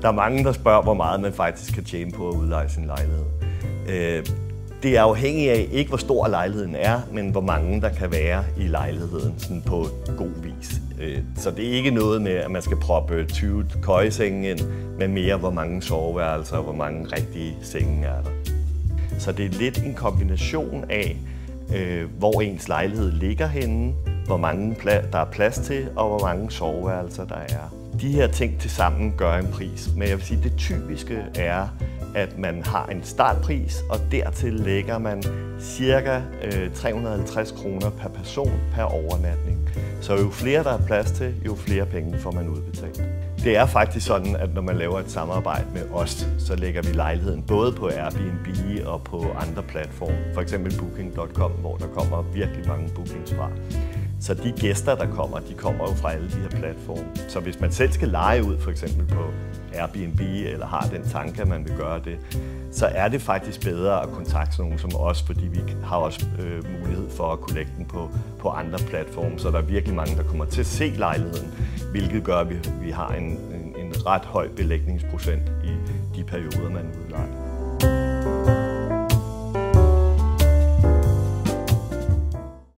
Der er mange, der spørger, hvor meget man faktisk kan tjene på at udleje sin lejlighed. Det er afhængigt af ikke hvor stor lejligheden er, men hvor mange der kan være i lejligheden sådan på god vis. Så det er ikke noget med, at man skal proppe 20 køjesenge ind, men mere hvor mange soveværelser og hvor mange rigtige senge er der. Så det er lidt en kombination af, hvor ens lejlighed ligger henne, hvor mange der er plads til, og hvor mange soveværelser der er. De her ting til sammen gør en pris, men jeg vil sige, at det typiske er, at man har en startpris, og dertil lægger man ca. 350 kroner per person per overnatning. Så jo flere der er plads til, jo flere penge får man udbetalt. Det er faktisk sådan, at når man laver et samarbejde med os, så lægger vi lejligheden både på Airbnb og på andre platforme, f.eks. Booking.com, hvor der kommer virkelig mange bookings fra. Så de gæster, der kommer, de kommer jo fra alle de her platforme. Så hvis man selv skal leje ud, for eksempel på Airbnb, eller har den tanke, at man vil gøre det, så er det faktisk bedre at kontakte nogen som os, fordi vi har også mulighed for at kunne lægge den på andre platforme. Så der er virkelig mange, der kommer til at se lejligheden, hvilket gør, at vi har en ret høj belægningsprocent i de perioder, man udlejer.